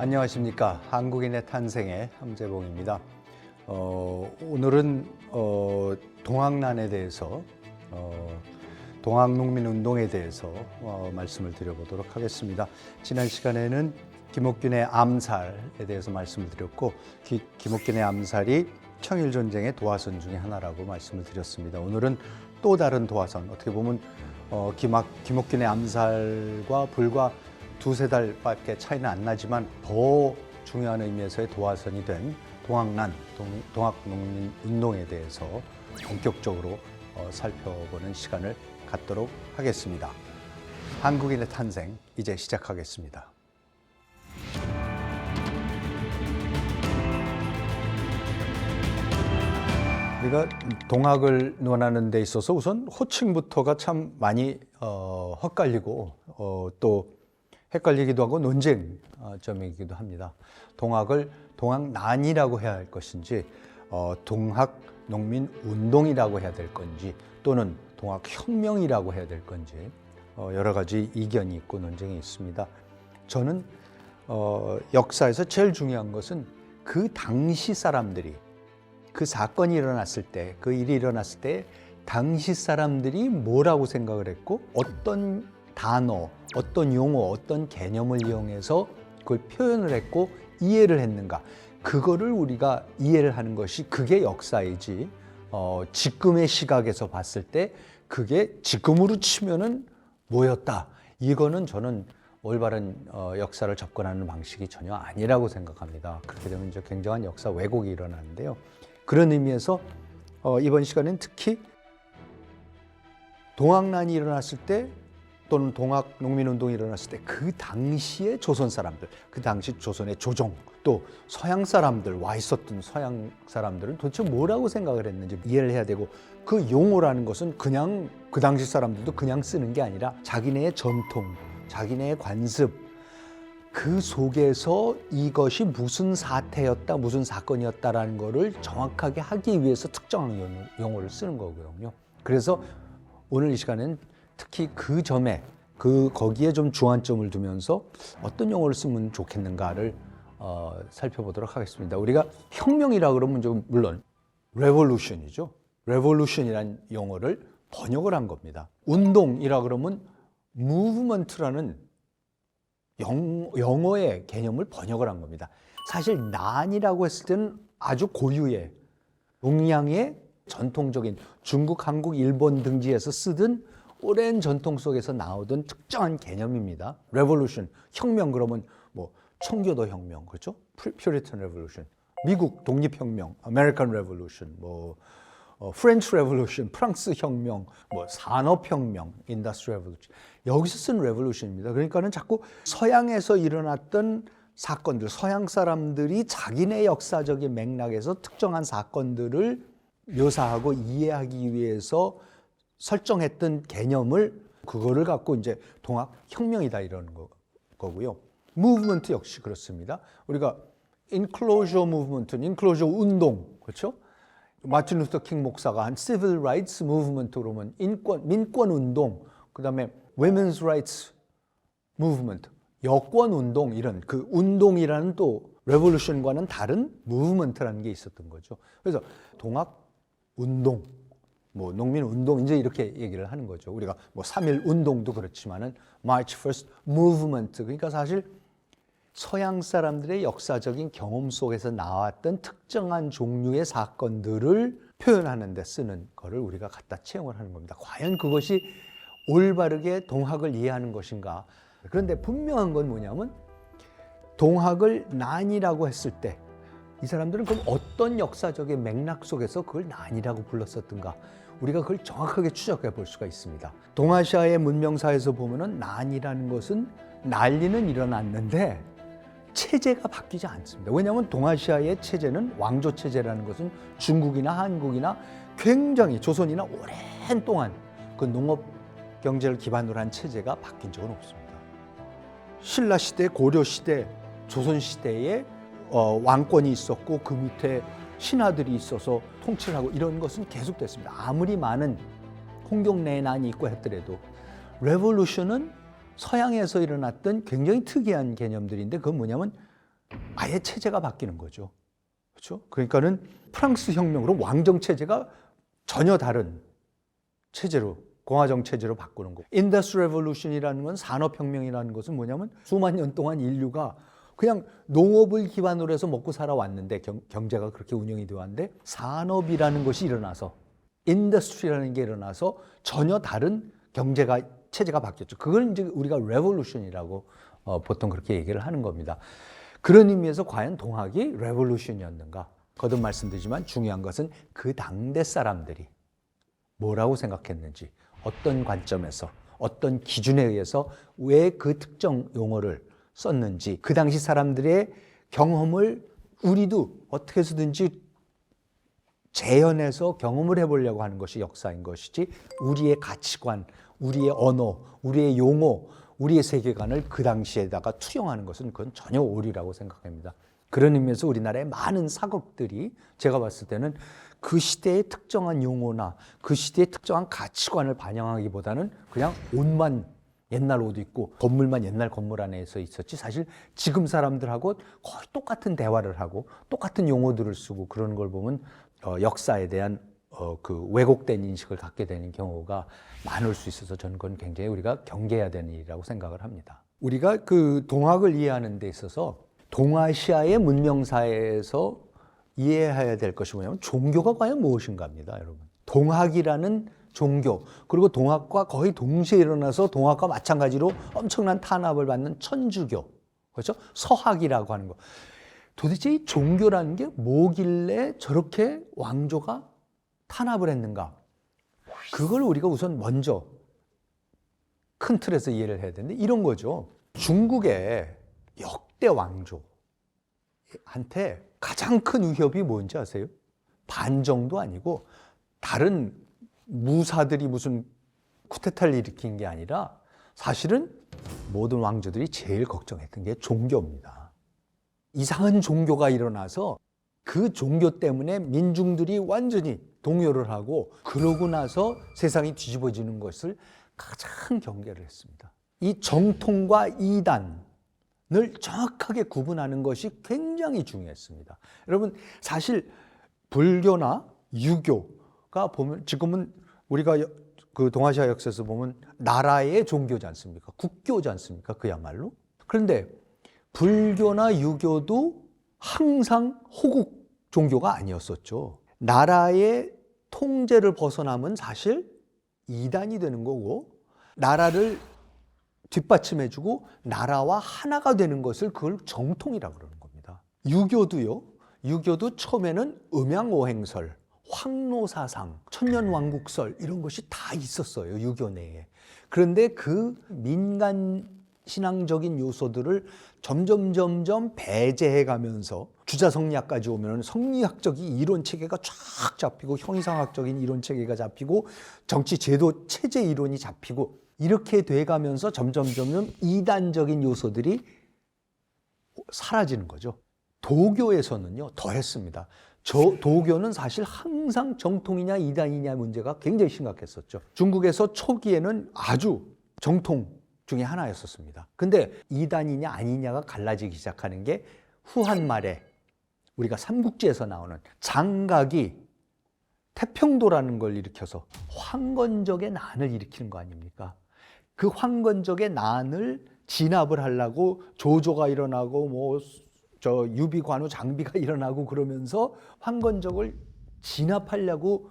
안녕하십니까. 한국인의 탄생의 함재봉입니다. 오늘은 동학난에 대해서 동학농민운동에 대해서 말씀을 드려보도록 하겠습니다. 지난 시간에는 김옥균의 암살에 대해서 말씀을 드렸고 김옥균의 암살이 청일전쟁의 도화선 중에 하나라고 말씀을 드렸습니다. 오늘은 또 다른 도화선, 어떻게 보면 김옥균의 암살과 불과 두세 달밖에 차이는 안 나지만 더 중요한 의미에서의 도화선이 된 동학난, 동학농민운동에 대해서 본격적으로 살펴보는 시간을 갖도록 하겠습니다. 한국인의 탄생, 이제 시작하겠습니다. 우리가 동학을 논하는 데 있어서 우선 호칭부터가 참 많이 헛갈리고 또 헷갈리기도 하고 논쟁점이기도 합니다. 동학을 동학난이라고 해야 할 것인지 동학농민운동이라고 해야 될 건지 또는 동학혁명이라고 해야 될 건지 여러 가지 이견이 있고 논쟁이 있습니다. 저는 역사에서 제일 중요한 것은 그 당시 사람들이 그 사건이 일어났을 때, 그 일이 일어났을 때 당시 사람들이 뭐라고 생각을 했고 어떤 단어, 어떤 용어, 어떤 개념을 이용해서 그걸 표현을 했고 이해를 했는가, 그거를 우리가 이해를 하는 것이 그게 역사이지 지금의 시각에서 봤을 때 그게 지금으로 치면은 뭐였다, 이거는 저는 올바른 역사를 접근하는 방식이 전혀 아니라고 생각합니다. 그렇게 되면 이제 굉장한 역사 왜곡이 일어나는데요. 그런 의미에서 이번 시간은 특히 동학난이 일어났을 때 또는 동학농민운동이 일어났을 때 그 당시의 조선 사람들, 그 당시 조선의 조정, 또 서양 사람들, 와 있었던 서양 사람들은 도대체 뭐라고 생각을 했는지 이해를 해야 되고, 그 용어라는 것은 그냥 그 당시 사람들도 그냥 쓰는 게 아니라 자기네의 전통, 자기네의 관습, 그 속에서 이것이 무슨 사태였다, 무슨 사건이었다라는 거를 정확하게 하기 위해서 특정한 용어를 쓰는 거거든요. 그래서 오늘 이 시간은 특히 그 점에 거기에 좀 주안점을 두면서 어떤 용어를 쓰면 좋겠는가를 살펴보도록 하겠습니다. 우리가 혁명이라 그러면 좀 물론 revolution이죠. revolution이라는 용어를 번역을 한 겁니다. 운동이라 그러면 movement라는 영어의 개념을 번역을 한 겁니다. 사실 난이라고 했을 때는 아주 고유의 동양의 전통적인 중국, 한국, 일본 등지에서 쓰던 오랜 전통 속에서 나오던 특정한 개념입니다. 레볼루션, 혁명 그러면 뭐 청교도 혁명, 그렇죠? 퓨리탄 레볼루션, 미국 독립혁명, 아메리칸 레볼루션, 뭐 프렌치 레볼루션, 프랑스 혁명, 뭐 산업혁명, 인더스트리 레볼루션. 여기서 쓴 레볼루션입니다. 그러니까는 자꾸 서양에서 일어났던 사건들, 서양 사람들이 자기네 역사적인 맥락에서 특정한 사건들을 묘사하고 이해하기 위해서 설정했던 개념을, 그거를 갖고 이제 동학혁명이다 이러는 거고요. 무브먼트 역시 그렇습니다. 우리가 인클로저 무브먼트, 인클로저 운동, 그렇죠? 마틴 루터 킹 목사가 한 Civil Rights Movement 그러면 민권 운동, 그다음에 Women's Rights Movement, 여권 운동, 이런 그 운동이라는 또 레볼루션과는 다른 무브먼트라는 게 있었던 거죠. 그래서 동학 운동, 뭐 농민 운동, 이제 이렇게 얘기를 하는 거죠. 우리가 뭐 3.1 운동도 그렇지만은 March First Movement, 그러니까 사실 서양 사람들의 역사적인 경험 속에서 나왔던 특정한 종류의 사건들을 표현하는 데 쓰는 거를 우리가 갖다 채용을 하는 겁니다. 과연 그것이 올바르게 동학을 이해하는 것인가? 그런데 분명한 건 뭐냐면 동학을 난이라고 했을 때 이 사람들은 그럼 어떤 역사적인 맥락 속에서 그걸 난이라고 불렀었던가, 우리가 그걸 정확하게 추적해 볼 수가 있습니다. 동아시아의 문명사에서 보면은 난이라는 것은 난리는 일어났는데 체제가 바뀌지 않습니다. 왜냐하면 동아시아의 체제는 왕조 체제라는 것은 중국이나 한국이나 굉장히 조선이나 오랜 동안 그 농업 경제를 기반으로 한 체제가 바뀐 적은 없습니다. 신라 시대, 고려 시대, 조선 시대에 왕권이 있었고 그 밑에 신하들이 있어서 통치를 하고 이런 것은 계속됐습니다. 아무리 많은 홍경내난이 있고 했더라도 레볼루션은 서양에서 일어났던 굉장히 특이한 개념들인데, 그건 뭐냐면 아예 체제가 바뀌는 거죠. 그렇죠? 그러니까는 프랑스 혁명으로 왕정 체제가 전혀 다른 체제로, 공화정 체제로 바꾸는 거. 인더스트리 레볼루션이라는 건, 산업혁명이라는 것은 뭐냐면 수만 년 동안 인류가 그냥 농업을 기반으로 해서 먹고 살아왔는데, 경제가 그렇게 운영이 되어 왔는데, 산업이라는 것이 일어나서, 인더스트리라는 게 일어나서 전혀 다른 경제가, 체제가 바뀌었죠. 그걸 이제 우리가 레볼루션이라고 보통 그렇게 얘기를 하는 겁니다. 그런 의미에서 과연 동학이 레볼루션이었는가? 거듭 말씀드리지만 중요한 것은 그 당대 사람들이 뭐라고 생각했는지, 어떤 관점에서, 어떤 기준에 의해서 왜 그 특정 용어를 썼는지, 그 당시 사람들의 경험을 우리도 어떻게 해서든지 재현해서 경험을 해보려고 하는 것이 역사인 것이지, 우리의 가치관, 우리의 언어, 우리의 용어, 우리의 세계관을 그 당시에다가 투영하는 것은 그건 전혀 오류라고 생각합니다. 그런 의미에서 우리나라의 많은 사극들이 제가 봤을 때는 그 시대의 특정한 용어나 그 시대의 특정한 가치관을 반영하기보다는 그냥 옷만 옛날 옷 입고 건물만 옛날 건물 안에서 있었지, 사실 지금 사람들하고 거의 똑같은 대화를 하고 똑같은 용어들을 쓰고 그러는 걸 보면 역사에 대한 그 왜곡된 인식을 갖게 되는 경우가 많을 수 있어서 저는 그건 굉장히 우리가 경계해야 되는 일이라고 생각을 합니다. 우리가 그 동학을 이해하는 데 있어서 동아시아의 문명사회에서 이해해야 될 것이 뭐냐면 종교가 과연 무엇인가 합니다, 여러분. 동학이라는 종교, 그리고 동학과 거의 동시에 일어나서 동학과 마찬가지로 엄청난 탄압을 받는 천주교, 그렇죠? 서학이라고 하는 거. 도대체 이 종교라는 게 뭐길래 저렇게 왕조가 탄압을 했는가? 그걸 우리가 우선 먼저 큰 틀에서 이해를 해야 되는데, 이런 거죠. 중국의 역대 왕조한테 가장 큰 위협이 뭔지 아세요? 반정도 아니고 다른 무사들이 무슨 쿠데타를 일으킨 게 아니라, 사실은 모든 왕조들이 제일 걱정했던 게 종교입니다. 이상한 종교가 일어나서 그 종교 때문에 민중들이 완전히 동요를 하고, 그러고 나서 세상이 뒤집어지는 것을 가장 경계를 했습니다. 이 정통과 이단을 정확하게 구분하는 것이 굉장히 중요했습니다. 여러분, 사실 불교나 유교가 보면, 지금은 우리가 그 동아시아 역사에서 보면 나라의 종교지 않습니까? 국교지 않습니까? 그야말로. 그런데 불교나 유교도 항상 호국 종교가 아니었었죠. 나라의 통제를 벗어나면 사실 이단이 되는 거고, 나라를 뒷받침해주고 나라와 하나가 되는 것을, 그걸 정통이라고 그러는 겁니다. 유교도요. 유교도 처음에는 음양오행설, 황노사상, 천년왕국설 이런 것이 다 있었어요, 유교 내에. 그런데 그 민간 신앙적인 요소들을 점점 배제해 가면서 주자성리학까지 오면 성리학적인 이론 체계가 쫙 잡히고, 형이상학적인 이론 체계가 잡히고, 정치 제도 체제 이론이 잡히고, 이렇게 돼 가면서 점점 이단적인 요소들이 사라지는 거죠. 도교에서는요, 더 했습니다. 도교는 사실 항상 정통이냐 이단이냐 문제가 굉장히 심각했었죠. 중국에서 초기에는 아주 정통 중에 하나였었습니다. 근데 이단이냐 아니냐가 갈라지기 시작하는 게 후한 말에 우리가 삼국지에서 나오는 장각이 태평도라는 걸 일으켜서 황건적의 난을 일으키는 거 아닙니까? 그 황건적의 난을 진압을 하려고 조조가 일어나고 유비관우 장비가 일어나고, 그러면서 황건적을 진압하려고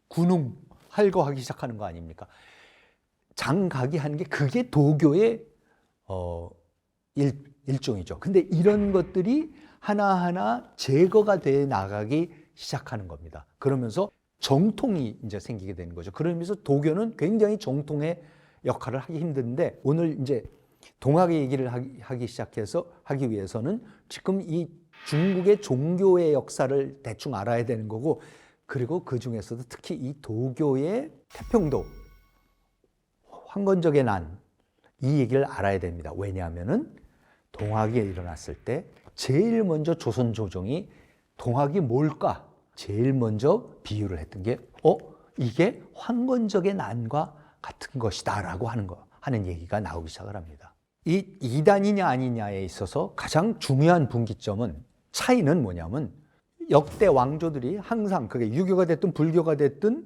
군웅 할거하기 시작하는 거 아닙니까? 장각이 하는 게 그게 도교의 일종이죠. 근데 이런 것들이 하나하나 제거가 돼 나가기 시작하는 겁니다. 그러면서 정통이 이제 생기게 되는 거죠. 그러면서 도교는 굉장히 정통의 역할을 하기 힘든데, 오늘 이제 동학의 얘기를 하기 위해서는 지금 이 중국의 종교의 역사를 대충 알아야 되는 거고, 그리고 그 중에서도 특히 이 도교의 태평도, 황건적의 난, 이 얘기를 알아야 됩니다. 왜냐하면은 동학이 일어났을 때 제일 먼저 조선 조정이 동학이 뭘까? 제일 먼저 비유를 했던 게 이게 황건적의 난과 같은 것이다라고 하는 얘기가 나오기 시작을 합니다. 이 이단이냐 아니냐에 있어서 가장 중요한 분기점은 차이는 뭐냐면 역대 왕조들이 항상 그게 유교가 됐든 불교가 됐든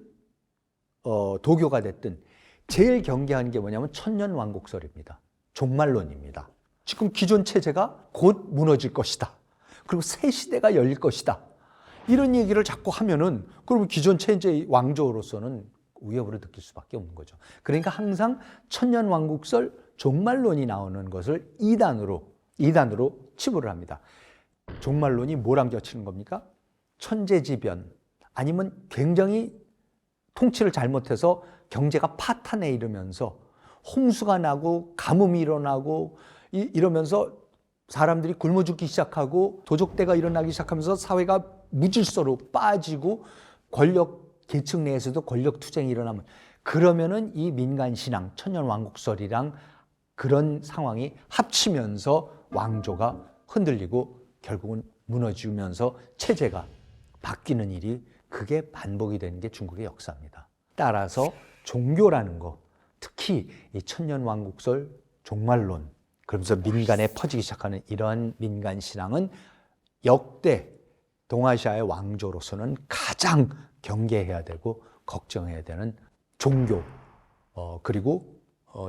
도교가 됐든 제일 경계하는 게 뭐냐면 천년왕국설입니다. 종말론입니다. 지금 기존 체제가 곧 무너질 것이다. 그리고 새 시대가 열릴 것이다. 이런 얘기를 자꾸 하면은 그러면 기존 체제의 왕조로서는 위협으로 느낄 수밖에 없는 거죠. 그러니까 항상 천년왕국설 종말론이 나오는 것을 이단으로 치부를 합니다. 종말론이 뭐랑 겹치는 겁니까? 천재지변 아니면 굉장히 통치를 잘못해서 경제가 파탄에 이르면서 홍수가 나고 가뭄이 일어나고 이러면서 사람들이 굶어 죽기 시작하고 도적대가 일어나기 시작하면서 사회가 무질서로 빠지고 권력 계층 내에서도 권력 투쟁이 일어나면 그러면은 이 민간 신앙 천년왕국설이랑 그런 상황이 합치면서 왕조가 흔들리고 결국은 무너지면서 체제가 바뀌는 일이 그게 반복이 되는 게 중국의 역사입니다. 따라서 종교라는 거, 특히 이 천년왕국설 종말론, 그러면서 민간에 퍼지기 시작하는 이러한 민간 신앙은 역대 동아시아의 왕조로서는 가장 경계해야 되고 걱정해야 되는 종교 그리고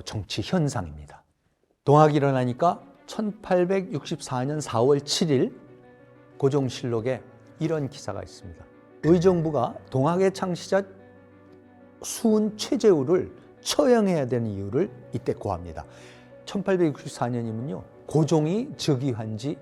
정치 현상입니다. 동학이 일어나니까 1864년 4월 7일 고종실록에 이런 기사가 있습니다. 의정부가 동학의 창시자 수은 최재우를 처형해야 되는 이유를 이때 고합니다. 1864년이면요 고종이 즉위한 지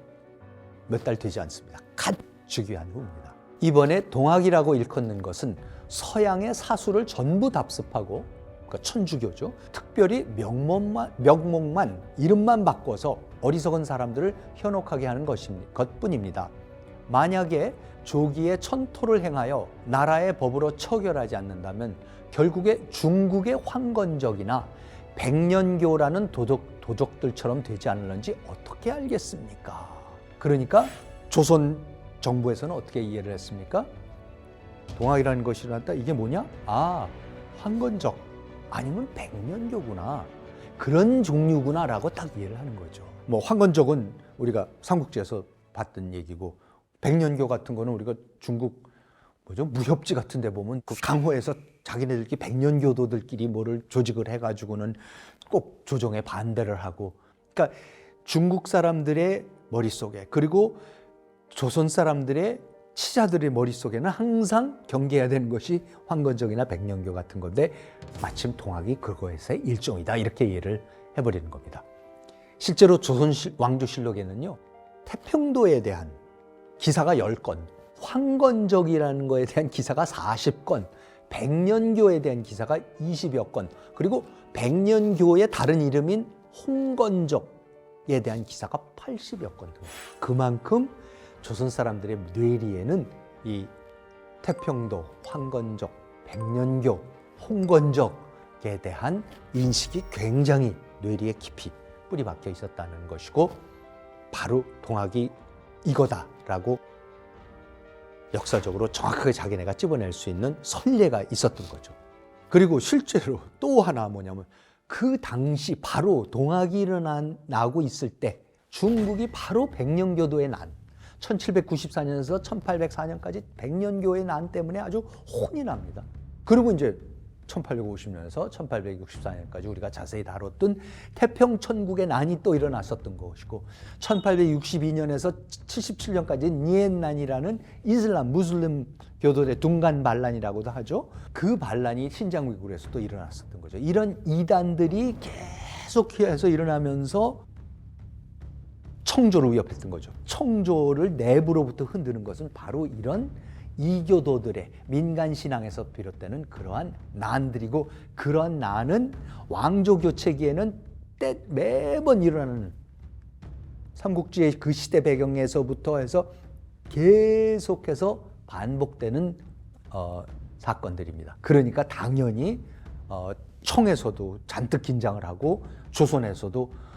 몇 달 되지 않습니다. 갓 즉위한 후입니다. 이번에 동학이라고 일컫는 것은 서양의 사수를 전부 답습하고 그러니까 천주교죠. 특별히 명목만 이름만 바꿔서 어리석은 사람들을 현혹하게 하는 것뿐입니다. 만약에 조기에 천토를 행하여 나라의 법으로 처결하지 않는다면 결국에 중국의 황건적이나 백년교라는 도적들처럼 되지 않을는지 어떻게 알겠습니까? 그러니까 조선 정부에서는 어떻게 이해를 했습니까? 동학이라는 것이 일어났다. 이게 뭐냐? 아, 황건적 아니면 백년교구나. 그런 종류구나 라고 딱 이해를 하는 거죠. 뭐 황건적은 우리가 삼국지에서 봤던 얘기고 백년교 같은 거는 우리가 중국 무협지 같은 데 보면 그 강호에서 자기네들끼리 백년교도들끼리 뭐를 조직을 해가지고는 꼭 조정에 반대를 하고 그러니까 중국 사람들의 머릿속에 그리고 조선 사람들의 치자들의 머릿속에는 항상 경계해야 되는 것이 황건적이나 백년교 같은 건데 마침 동학이 그거에서의 일종이다 이렇게 이해를 해버리는 겁니다. 실제로 조선 왕조실록에는요 태평도에 대한 기사가 10건, 황건적이라는 거에 대한 기사가 40건, 백년교에 대한 기사가 20여 건, 그리고 백년교의 다른 이름인 홍건적에 대한 기사가 80여 건 등. 그만큼 조선 사람들의 뇌리에는 이 태평도, 황건적, 백년교, 홍건적에 대한 인식이 굉장히 뇌리에 깊이 뿌리 박혀 있었다는 것이고 바로 동학이 이거다라고 역사적으로 정확하게 자기네가 찝어낼 수 있는 선례가 있었던 거죠. 그리고 실제로 또 하나 뭐냐면 그 당시 바로 동학이 일어나고 있을 때 중국이 바로 백년교도의 난 1794년에서 1804년까지 백년교의 난 때문에 아주 혼이 납니다. 그리고 이제 1850년에서 1864년까지 우리가 자세히 다뤘던 태평천국의 난이 또 일어났었던 것이고 1862년에서 77년까지 니엔난이라는 이슬람 무슬림 교도의 둥간 반란이라고도 하죠. 그 반란이 신장 위구르에서 또 일어났었던 거죠. 이런 이단들이 계속해서 일어나면서 청조를 위협했던 거죠. 청조를 내부로부터 흔드는 것은 바로 이런 이교도들의 민간신앙에서 비롯되는 그러한 난들이고 그러한 난은 왕조 교체기에는 매번 일어나는 삼국지의 그 시대 배경에서부터 해서 계속해서 반복되는 사건들입니다. 그러니까 당연히 청에서도 잔뜩 긴장을 하고 조선에서도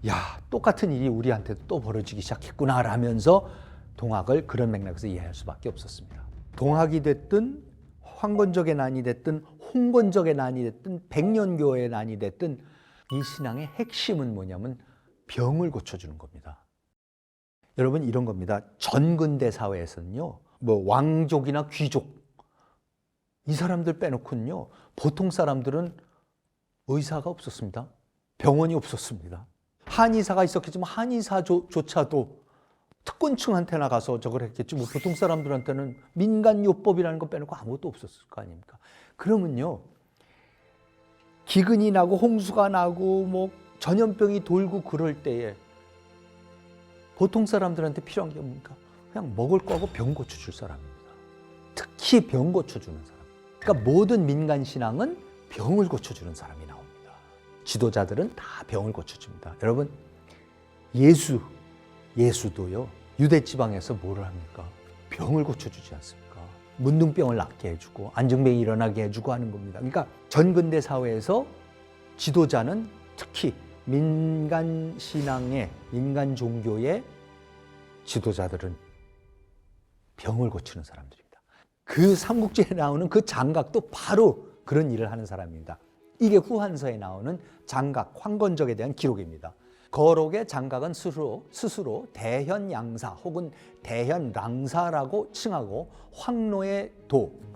야, 똑같은 일이 우리한테도 또 벌어지기 시작했구나 라면서 동학을 그런 맥락에서 이해할 수밖에 없었습니다. 동학이 됐든 황건적의 난이 됐든 홍건적의 난이 됐든 백년교의 난이 됐든 이 신앙의 핵심은 뭐냐면 병을 고쳐주는 겁니다. 여러분, 이런 겁니다. 전근대 사회에서는요, 뭐 왕족이나 귀족, 이 사람들 빼놓고는요, 보통 사람들은 의사가 없었습니다. 병원이 없었습니다. 한의사가 있었겠지만 한의사조차도 특권층한테나 가서 저걸 했겠지, 뭐 보통 사람들한테는 민간요법이라는 거 빼놓고 아무것도 없었을 거 아닙니까? 그러면요, 기근이 나고 홍수가 나고 뭐 전염병이 돌고 그럴 때에 보통 사람들한테 필요한 게 뭡니까? 그냥 먹을 거하고 병 고쳐줄 사람입니다. 특히 병 고쳐주는 사람. 그러니까 모든 민간 신앙은 병을 고쳐주는 사람이 나옵니다. 지도자들은 다 병을 고쳐줍니다. 여러분, 예수도요, 유대 지방에서 뭐를 합니까? 병을 고쳐주지 않습니까? 문둥병을 낫게 해주고 안증뱅이 일어나게 해주고 하는 겁니다. 그러니까 전근대 사회에서 지도자는 특히 민간 신앙의, 민간 종교의 지도자들은 병을 고치는 사람들입니다. 그 삼국지에 나오는 그 장각도 바로 그런 일을 하는 사람입니다. 이게 후한서에 나오는 장각, 황건적에 대한 기록입니다. 거록의 장각은 스스로 대현양사 혹은 대현랑사라고 칭하고 황노의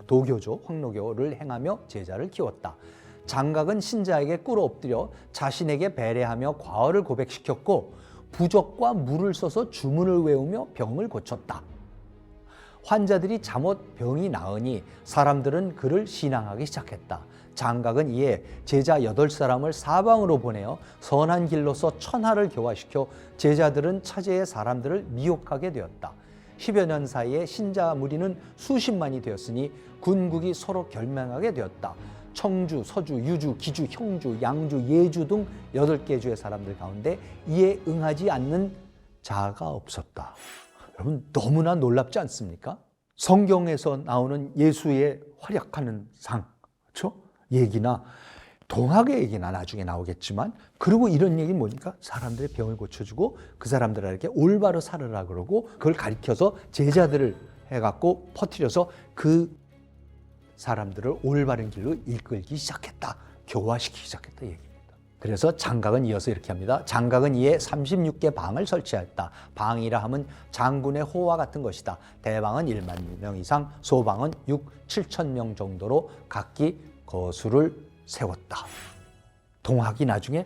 도교죠. 황노교를 행하며 제자를 키웠다. 장각은 신자에게 꿇어 엎드려 자신에게 배례하며 과언을 고백시켰고 부적과 물을 써서 주문을 외우며 병을 고쳤다. 환자들이 잠옷 병이 나으니 사람들은 그를 신앙하기 시작했다. 장각은 이에 제자 8사람을 사방으로 보내어 선한 길로서 천하를 교화시켜 제자들은 차제의 사람들을 미혹하게 되었다. 10여 년 사이에 신자 무리는 수십만이 되었으니 군국이 서로 결맹하게 되었다. 청주, 서주, 유주, 기주, 형주, 양주, 예주 등 8개 주의 사람들 가운데 이에 응하지 않는 자가 없었다. 여러분, 너무나 놀랍지 않습니까? 성경에서 나오는 예수의 활약하는 상, 그렇죠? 얘기나 동학의 얘기나 나중에 나오겠지만, 그리고 이런 얘기는 뭐니까? 사람들의 병을 고쳐주고 그 사람들에게 올바로 살으라 그러고 그걸 가르쳐서 제자들을 해갖고 퍼뜨려서 그 사람들을 올바른 길로 이끌기 시작했다. 교화시키기 시작했다 얘기입니다. 그래서 장각은 이어서 이렇게 합니다. 장각은 이에 36개 방을 설치했다. 방이라 함은 장군의 호와 같은 것이다. 대방은 1만 명 이상, 소방은 6, 7천 명 정도로 각기 거수를 세웠다. 동학이 나중에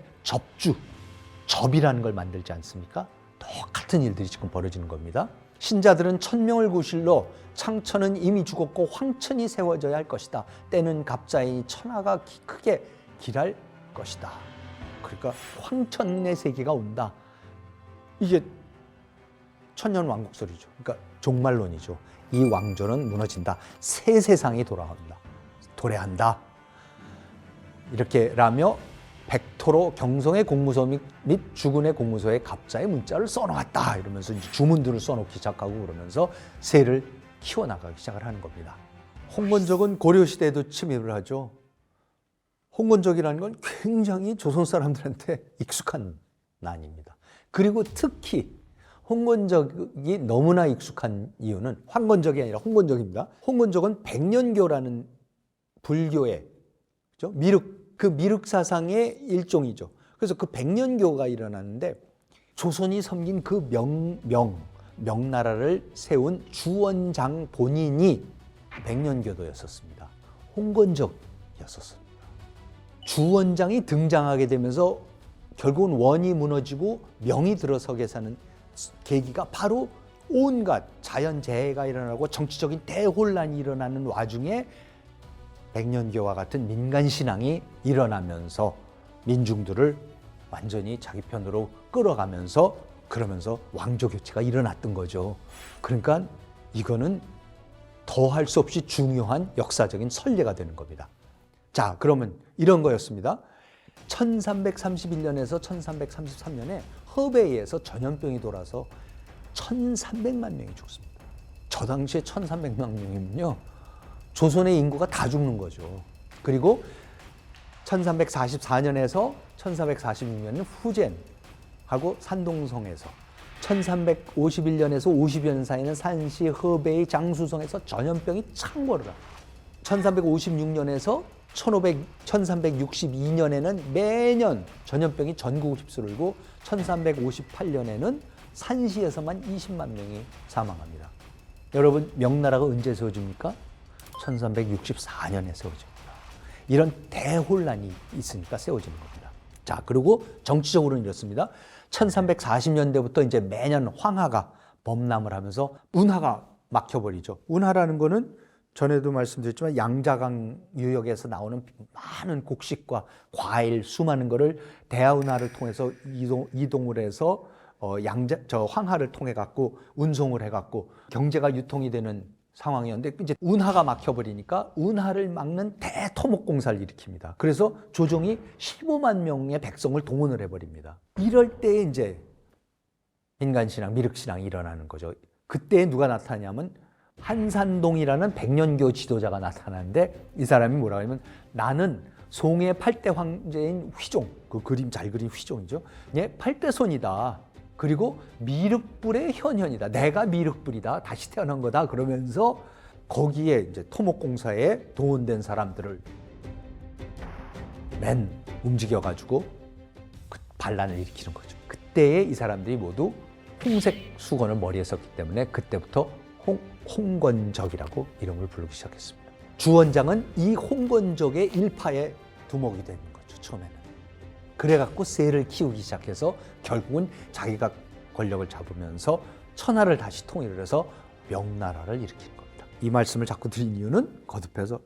접이라는 걸 만들지 않습니까? 똑같은 일들이 지금 벌어지는 겁니다. 신자들은 1000명을 구실로 창천은 이미 죽었고 황천이 세워져야 할 것이다. 때는 갑자이니 천하가 크게 길할 것이다. 그러니까 황천의 세계가 온다. 이게 천년왕국설이죠. 그러니까 종말론이죠. 이 왕조는 무너진다. 새 세상이 돌아온다. 도래한다. 이렇게 라며 백토로 경성의 공무소 및 주군의 공무소에 갑자의 문자를 써놓았다. 이러면서 이제 주문들을 써놓기 시작하고 그러면서 세를 키워나가기 시작을 하는 겁니다. 홍건적은 고려시대에도 침입을 하죠. 홍건적이라는 건 굉장히 조선 사람들한테 익숙한 난입니다. 그리고 특히 홍건적이 너무나 익숙한 이유는 황건적이 아니라 홍건적입니다. 홍건적은 백년교라는 불교의, 그렇죠? 그 미륵 사상의 일종이죠. 그래서 그 백년교가 일어났는데 조선이 섬긴 그 명나라를 세운 주원장 본인이 백년교도였었습니다. 홍건적이었었습니다. 주원장이 등장하게 되면서 결국은 원이 무너지고 명이 들어서게 사는 계기가 바로 온갖 자연재해가 일어나고 정치적인 대혼란이 일어나는 와중에 백년교와 같은 민간신앙이 일어나면서 민중들을 완전히 자기 편으로 끌어가면서 그러면서 왕조교체가 일어났던 거죠. 그러니까 이거는 더할 수 없이 중요한 역사적인 선례가 되는 겁니다. 자, 그러면 이런 거였습니다. 1331년에서 1333년에 허베이에서 전염병이 돌아서 1300만 명이 죽습니다. 저 당시에 1300만 명이면요, 조선의 인구가 다 죽는 거죠. 그리고 1344년에서 1446년은 후젠하고 산동성에서, 1351년에서 50년 사이는 산시, 허베이, 장수성에서 전염병이 창궐을 합니다. 1356년에서 1362년에는 매년 전염병이 전국을 휩쓸고 1358년에는 산시에서만 20만 명이 사망합니다. 여러분, 명나라가 언제 세워집니까? 1364년에 세워집니다. 이런 대혼란이 있으니까 세워지는 겁니다. 자, 그리고 정치적으로는 이렇습니다. 1340년대부터 이제 매년 황하가 범람을 하면서 운하가 막혀버리죠. 운하라는 거는 전에도 말씀드렸지만 양자강 유역에서 나오는 많은 곡식과 과일, 수많은 거를 대하운하를 통해서 이동을 해서 황하를 통해 갖고 운송을 해 갖고 경제가 유통이 되는 상황이었는데, 이제 운하가 막혀버리니까 운하를 막는 대토목공사를 일으킵니다. 그래서 조정이 15만 명의 백성을 동원을 해버립니다. 이럴 때 이제 민간신앙, 미륵신앙이 일어나는 거죠. 그때 누가 나타나냐면 한산동이라는 백년교 지도자가 나타나는데, 이 사람이 뭐라고 하냐면, 나는 송의 8대 황제인 휘종, 그 그림 잘 그린 휘종이죠. 얘 8대 손이다. 그리고 미륵불의 현현이다. 내가 미륵불이다. 다시 태어난 거다. 그러면서 거기에 이제 토목공사에 동원된 사람들을 움직여가지고 그 반란을 일으키는 거죠. 그때에 이 사람들이 모두 홍색 수건을 머리에 썼기 때문에 그때부터 홍건적이라고 이름을 부르기 시작했습니다. 주원장은 이 홍건적의 일파의 두목이 되는 거죠, 처음에는. 그래갖고 세를 키우기 시작해서 결국은 자기가 권력을 잡으면서 천하를 다시 통일을 해서 명나라를 일으키는 겁니다. 이 말씀을 자꾸 드린 이유는 거듭해서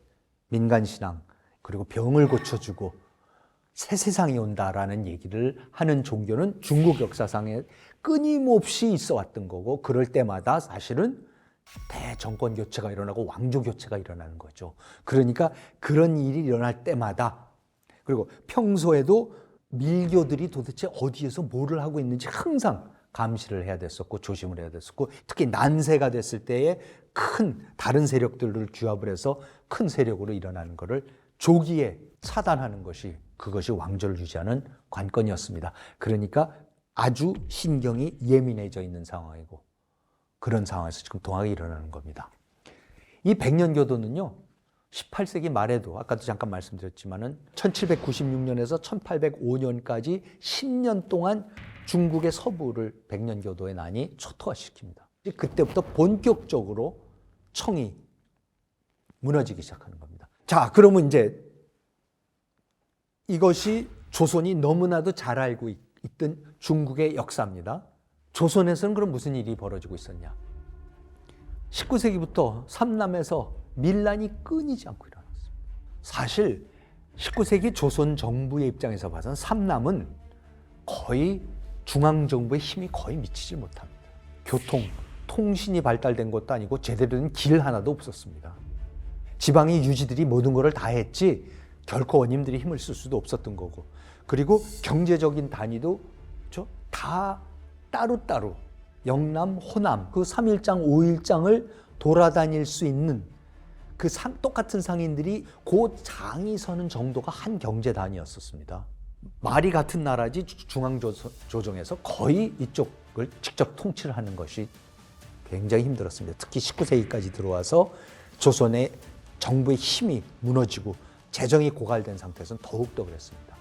민간신앙, 그리고 병을 고쳐주고 새 세상이 온다라는 얘기를 하는 종교는 중국 역사상에 끊임없이 있어 왔던 거고, 그럴 때마다 사실은 대정권 교체가 일어나고 왕조 교체가 일어나는 거죠. 그러니까 그런 일이 일어날 때마다, 그리고 평소에도 밀교들이 도대체 어디에서 뭐를 하고 있는지 항상 감시를 해야 됐었고 조심을 해야 됐었고, 특히 난세가 됐을 때에 큰 다른 세력들을 규합을 해서 큰 세력으로 일어나는 것을 조기에 차단하는 것이, 그것이 왕조를 유지하는 관건이었습니다. 그러니까 아주 신경이 예민해져 있는 상황이고, 그런 상황에서 지금 동학이 일어나는 겁니다. 이 백년교도는요, 18세기 말에도 아까도 잠깐 말씀드렸지만은 1796년에서 1805년까지 10년 동안 중국의 서부를 백년교도의 난이 초토화시킵니다. 그때부터 본격적으로 청이 무너지기 시작하는 겁니다. 자, 그러면 이제 이것이 조선이 너무나도 잘 알고 있던 중국의 역사입니다. 조선에서는 그럼 무슨 일이 벌어지고 있었냐? 19세기부터 삼남에서 밀란이 끊이지 않고 일어났습니다. 사실 19세기 조선 정부의 입장에서 봐서는 삼남은 거의 중앙정부의 힘이 거의 미치지 못합니다. 통신이 발달된 것도 아니고 제대로 된 길 하나도 없었습니다. 지방의 유지들이 모든 것을 다 했지 결코 원님들이 힘을 쓸 수도 없었던 거고, 그리고 경제적인 단위도 다 따로따로 영남, 호남 그 3일장, 5일장을 돌아다닐 수 있는 그 똑같은 상인들이 그 장이 서는 정도가 한 경제 단위였었습니다. 말이 같은 나라지 중앙조정에서 거의 이쪽을 직접 통치를 하는 것이 굉장히 힘들었습니다. 특히 19세기까지 들어와서 조선의 정부의 힘이 무너지고 재정이 고갈된 상태에서는 더욱더 그랬습니다.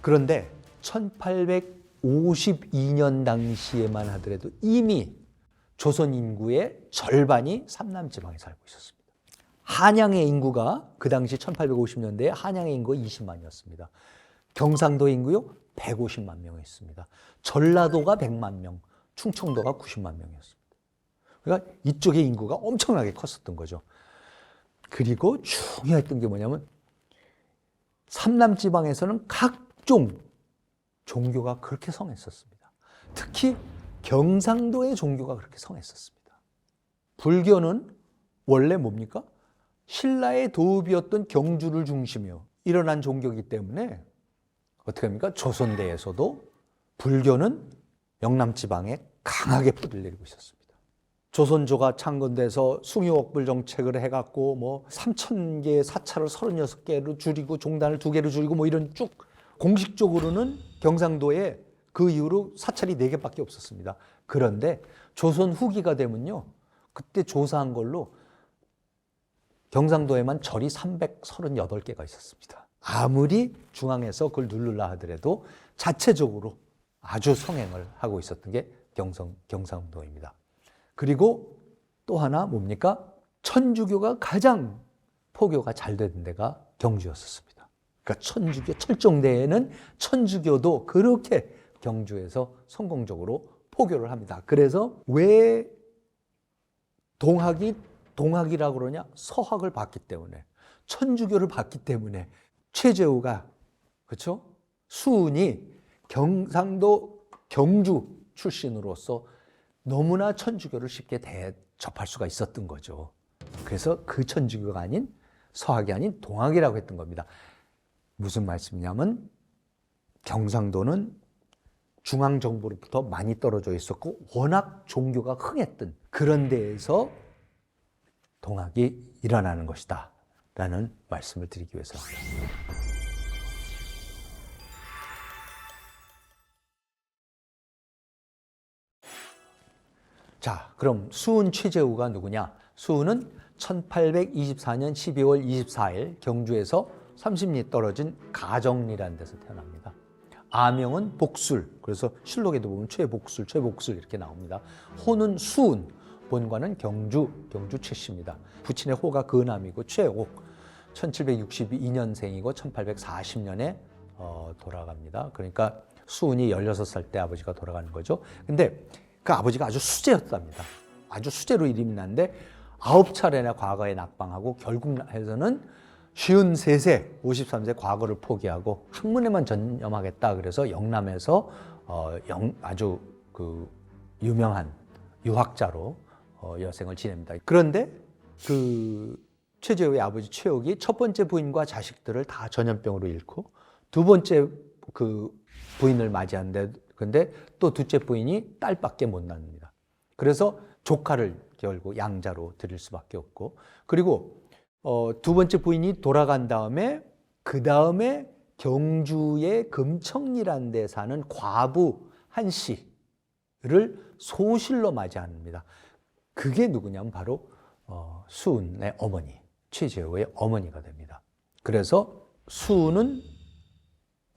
그런데 1852년 당시에만 하더라도 이미 조선 인구의 절반이 삼남지방에 살고 있었습니다. 한양의 인구가 그 당시 1850년대에 한양의 인구가 20만이었습니다. 경상도 인구요 150만 명이었습니다. 전라도가 100만 명, 충청도가 90만 명이었습니다. 그러니까 이쪽의 인구가 엄청나게 컸었던 거죠. 그리고 중요했던 게 뭐냐면 삼남지방에서는 각종 종교가 그렇게 성했었습니다. 특히 경상도의 종교가 그렇게 성했었습니다. 불교는 원래 뭡니까? 신라의 도읍이었던 경주를 중심으로 일어난 종교이기 때문에 어떻게 합니까? 조선대에서도 불교는 영남지방에 강하게 뿌리를 내리고 있었습니다. 조선조가 창건돼서 숭유옥불 정책을 해갖고 뭐 3,000개의 사찰을 36개로 줄이고 종단을 2개로 줄이고 뭐 이런 쭉, 공식적으로는 경상도에 그 이후로 사찰이 4개밖에 없었습니다. 그런데 조선 후기가 되면요, 그때 조사한 걸로 경상도에만 절이 338개가 있었습니다. 아무리 중앙에서 그걸 누르려 하더라도 자체적으로 아주 성행을 하고 있었던 게 경상도입니다. 그리고 또 하나 뭡니까? 천주교가 가장 포교가 잘 되는 데가 경주였었습니다. 그러니까 천주교 철종대에는 천주교도 그렇게 경주에서 성공적으로 포교를 합니다. 그래서 왜 동학이라고 그러냐? 서학을 봤기 때문에, 천주교를 봤기 때문에 최재우가, 그렇죠? 수훈이 경상도 경주 출신으로서 너무나 천주교를 쉽게 접할 수가 있었던 거죠. 그래서 그 천주교가 아닌 서학이 아닌 동학이라고 했던 겁니다. 무슨 말씀이냐면 경상도는 중앙정부로부터 많이 떨어져 있었고 워낙 종교가 흥했던 그런 데에서 동학이 일어나는 것이다 라는 말씀을 드리기 위해서입니다. 자, 그럼 수훈 최재우가 누구냐? 수훈은 1824년 12월 24일 경주에서 30리 떨어진 가정리라는 데서 태어납니다. 아명은 복술, 그래서 실록에도 보면 최복술 이렇게 나옵니다. 호는 수훈, 본관은 경주 최씨입니다. 부친의 호가 근암이고 최옥, 1762년생이고 1840년에 돌아갑니다. 그러니까 수훈이 16살 때 아버지가 돌아가는 거죠. 근데 그 아버지가 아주 수재였답니다. 아주 수재로 이름이 났는데 9차례나 과거에 낙방하고 결국 해서는 53세, 53세 과거를 포기하고 학문에만 전념하겠다. 그래서 영남에서 아주 그 유명한 유학자로 여생을 지냅니다. 그런데 그 최재우의 아버지 최옥이 첫 번째 부인과 자식들을 다 전염병으로 잃고 두 번째 그 부인을 맞이하는데 근데 또 둘째 부인이 딸밖에 못 낳습니다. 그래서 조카를 결국 양자로 드릴 수밖에 없고 그리고 두 번째 부인이 돌아간 다음에 그 다음에 경주의 금청리라는 데 사는 과부 한 씨를 소실로 맞이합니다. 그게 누구냐면 바로 수훈의 어머니, 최재우의 어머니가 됩니다. 그래서 수훈은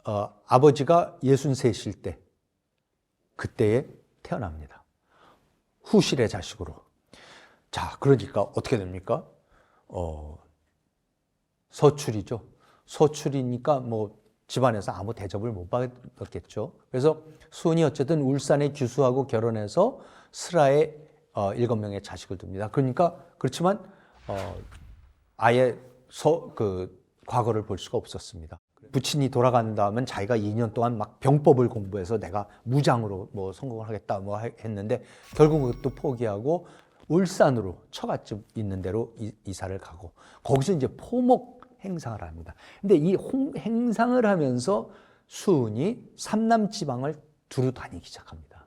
아버지가 63일 때 그때에 태어납니다. 후실의 자식으로. 자, 그러니까 어떻게 됩니까? 서출이죠. 서출이니까 뭐 집안에서 아무 대접을 못 받았겠죠. 그래서 수훈이 어쨌든 울산의 규수하고 결혼해서 슬하에 7명의 자식을 둡니다. 그러니까 그렇지만 아예 과거를 볼 수가 없었습니다. 부친이 돌아간 다음엔 자기가 2년 동안 막 병법을 공부해서 내가 무장으로 뭐 성공을 하겠다 뭐 했는데 결국 그것도 포기하고 울산으로 처갓집 있는 데로 이사를 가고 거기서 이제 포목 행상을 합니다. 근데 이 행상을 하면서 수훈이 삼남 지방을 두루 다니기 시작합니다.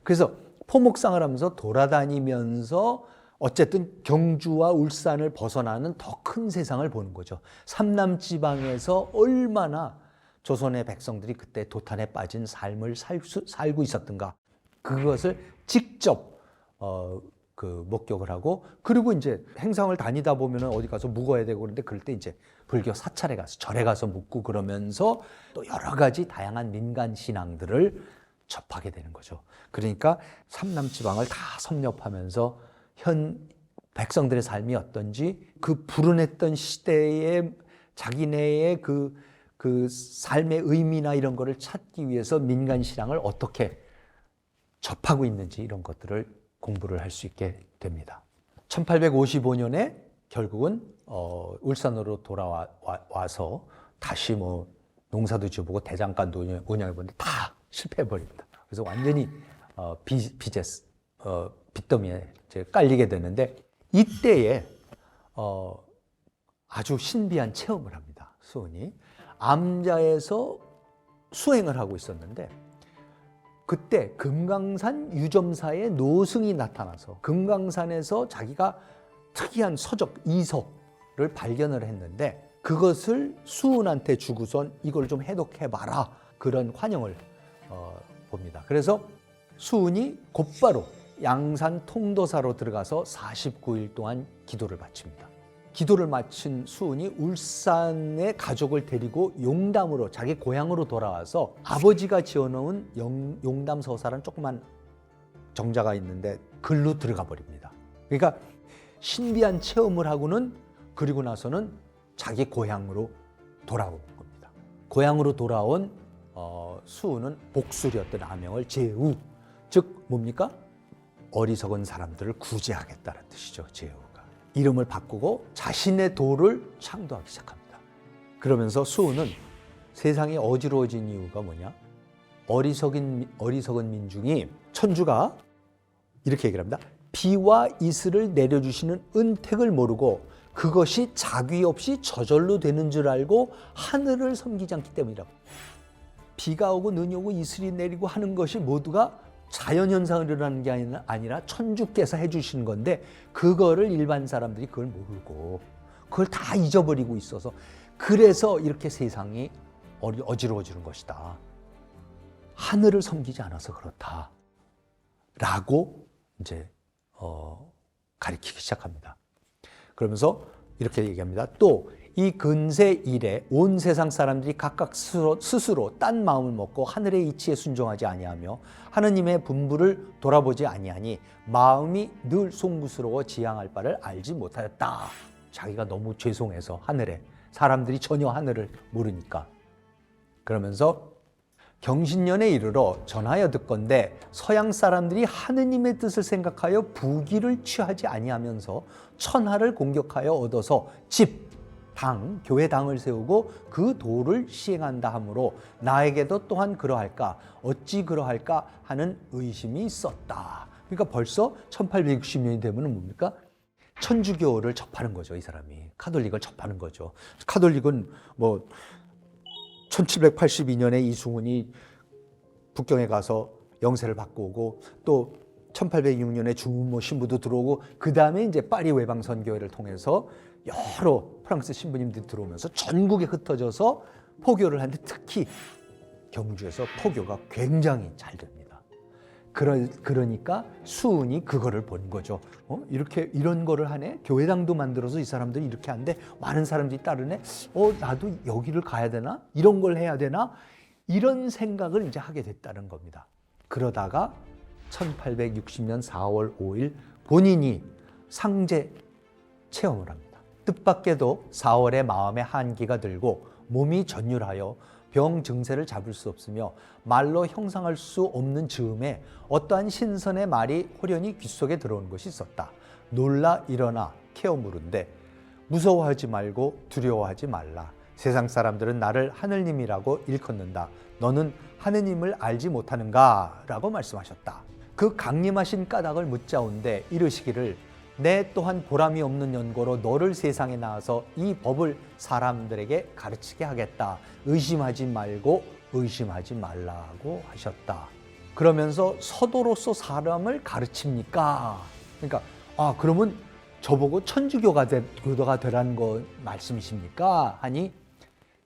그래서 포목상을 하면서 돌아다니면서 어쨌든 경주와 울산을 벗어나는 더 큰 세상을 보는 거죠. 삼남 지방에서 얼마나 조선의 백성들이 그때 도탄에 빠진 삶을 살고 있었던가 그것을 직접 목격을 하고 그리고 이제 행상을 다니다 보면 어디 가서 묵어야 되고 그런데 그럴 때 이제 불교 사찰에 가서 절에 가서 묵고 그러면서 또 여러 가지 다양한 민간 신앙들을 접하게 되는 거죠. 그러니까 삼남 지방을 다 섭렵하면서 현 백성들의 삶이 어떤지 그 불운했던 시대에 자기네의 그 삶의 의미나 이런 거를 찾기 위해서 민간 신앙을 어떻게 접하고 있는지 이런 것들을 공부를 할 수 있게 됩니다. 1855년에 결국은 울산으로 돌아와서 다시 뭐 농사도 지어보고 대장간도 운영해보는데 다 실패해버립니다. 그래서 완전히 빚더미에 이제 깔리게 되는데 이때에 아주 신비한 체험을 합니다. 수훈이 암자에서 수행을 하고 있었는데 그때 금강산 유점사에 노승이 나타나서 금강산에서 자기가 특이한 서적 이서를 발견을 했는데 그것을 수훈한테 주고선 이걸 좀 해독해봐라 그런 환영을 봅니다. 그래서 수훈이 곧바로 양산 통도사로 들어가서 49일 동안 기도를 바칩니다. 기도를 마친 수은이 울산의 가족을 데리고 용담으로 자기 고향으로 돌아와서 아버지가 지어놓은 용담 서사라는 조그만 정자가 있는데 글로 들어가 버립니다. 그러니까 신비한 체험을 하고는 그리고 나서는 자기 고향으로 돌아온 겁니다. 고향으로 돌아온 수은은 복술이었던 아명을 제우, 즉 뭡니까? 어리석은 사람들을 구제하겠다는 뜻이죠. 제우가 이름을 바꾸고 자신의 도를 창도하기 시작합니다. 그러면서 수은은 세상이 어지러워진 이유가 뭐냐? 어리석은 민중이 천주가 이렇게 얘기를 합니다. 비와 이슬을 내려주시는 은택을 모르고 그것이 자귀 없이 저절로 되는 줄 알고 하늘을 섬기지 않기 때문이라고. 비가 오고 눈이 오고 이슬이 내리고 하는 것이 모두가 자연현상으로 일어나는 게 아니라 천주께서 해주시는 건데 그거를 일반 사람들이 그걸 모르고 그걸 다 잊어버리고 있어서 그래서 이렇게 세상이 어지러워지는 것이다. 하늘을 섬기지 않아서 그렇다. 라고 이제 가리키기 시작합니다. 그러면서 이렇게 얘기합니다. 또 이 근세 이래 온 세상 사람들이 각각 스스로 딴 마음을 먹고 하늘의 이치에 순종하지 아니하며 하느님의 분부를 돌아보지 아니하니 마음이 늘 송구스러워 지향할 바를 알지 못하였다. 자기가 너무 죄송해서 하늘에 사람들이 전혀 하늘을 모르니까. 그러면서 경신년에 이르러 전하여 듣건대 서양 사람들이 하느님의 뜻을 생각하여 부귀를 취하지 아니하면서 천하를 공격하여 얻어서 집, 당, 교회 당을 세우고 그 도를 시행한다 하므로 나에게도 또한 그러할까 어찌 그러할까 하는 의심이 있었다. 그러니까 벌써 1860년이 되면 뭡니까? 천주교를 접하는 거죠. 이 사람이 카톨릭을 접하는 거죠. 카톨릭은 뭐 1782년에 이승훈이 북경에 가서 영세를 받고 오고 또 1806년에 중문모 신부도 들어오고 그 다음에 이제 파리 외방선교회를 통해서 여러 프랑스 신부님들이 들어오면서 전국에 흩어져서 포교를 하는데 특히 경주에서 포교가 굉장히 잘 됩니다. 그러니까 수은이 그거를 본 거죠. 이렇게 이런 거를 하네. 교회당도 만들어서 이 사람들이 이렇게 하는데 많은 사람들이 따르네. 나도 여기를 가야 되나? 이런 걸 해야 되나? 이런 생각을 이제 하게 됐다는 겁니다. 그러다가 1860년 4월 5일 본인이 상제 체험을 합니다. 뜻밖에도 4월에 마음에 한기가 들고 몸이 전율하여 병 증세를 잡을 수 없으며 말로 형상할 수 없는 즈음에 어떠한 신선의 말이 호련히 귓속에 들어오는 것이 있었다. 놀라 일어나 케어 물은데 무서워하지 말고 두려워하지 말라. 세상 사람들은 나를 하느님이라고 일컫는다. 너는 하느님을 알지 못하는가? 라고 말씀하셨다. 그 강림하신 까닭을 묻자온데 이르시기를 내 또한 보람이 없는 연고로 너를 세상에 낳아서 이 법을 사람들에게 가르치게 하겠다. 의심하지 말고 의심하지 말라고 하셨다. 그러면서 서도로서 사람을 가르칩니까? 그러니까 그러면 저보고 천주교가 되라는 거 말씀이십니까? 하니